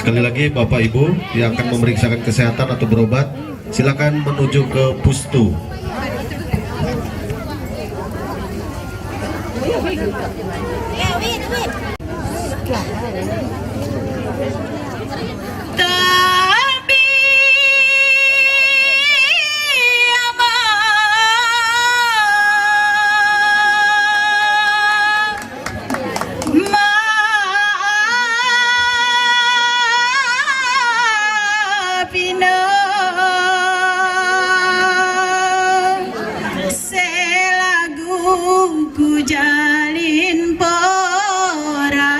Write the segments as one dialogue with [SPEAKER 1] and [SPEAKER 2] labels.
[SPEAKER 1] Sekali lagi Bapak Ibu yang akan memeriksakan kesehatan atau berobat, silakan menuju ke pustu.
[SPEAKER 2] Jalin pora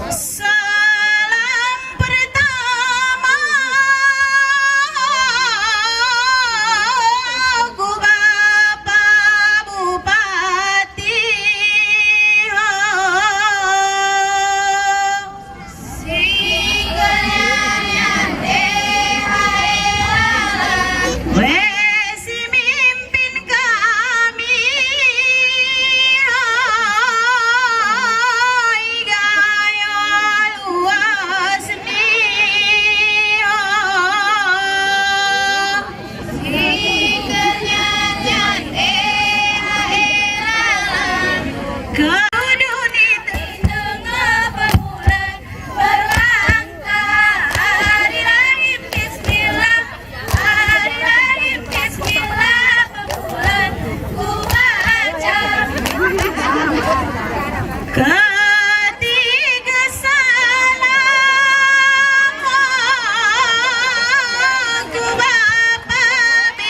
[SPEAKER 2] salam pertama ku Bapak Bupati ketiga salam ku Bapak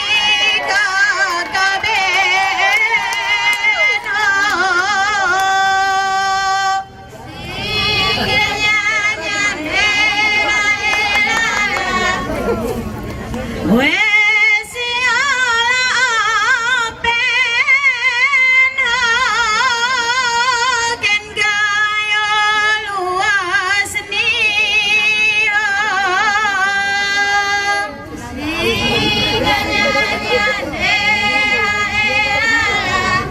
[SPEAKER 2] BKKBN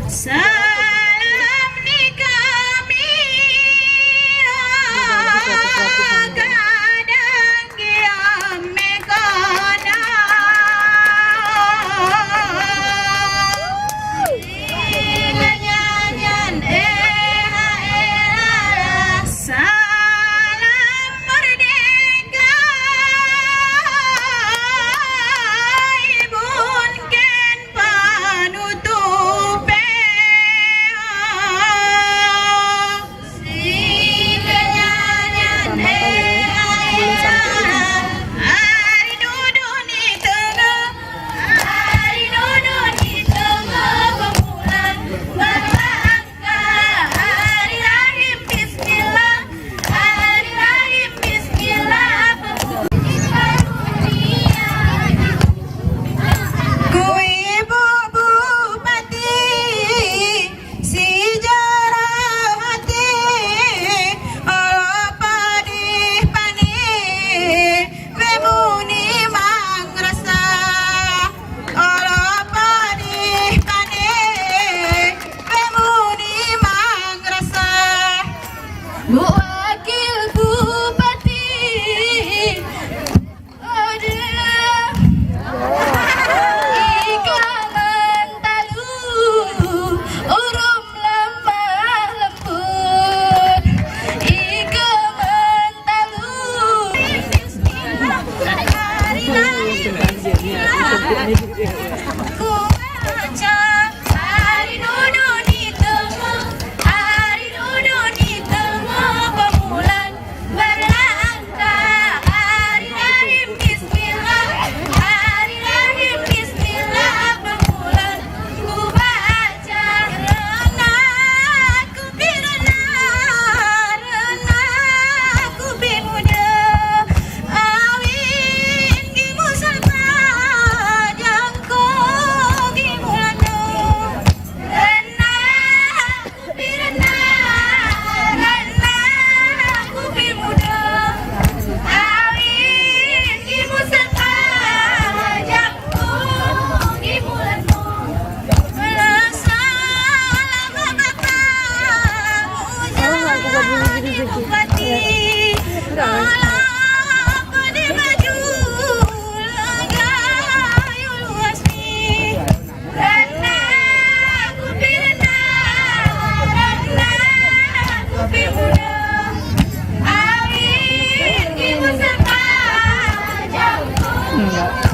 [SPEAKER 2] salam ni kami kadang kiame kana nyanyian salam merdeka ibun ken panutup Wakil Bupati Ikaman Talu Urum lemah lembut Ikaman Talu Hari lahir ku baca hari duduk di tengah hari duduk di tengah pemulan berlangkah hari rahim bismillah hari rahim bismillah pemulan ku baca renangku bimuda awin gimu serta jangkau
[SPEAKER 3] Enggak.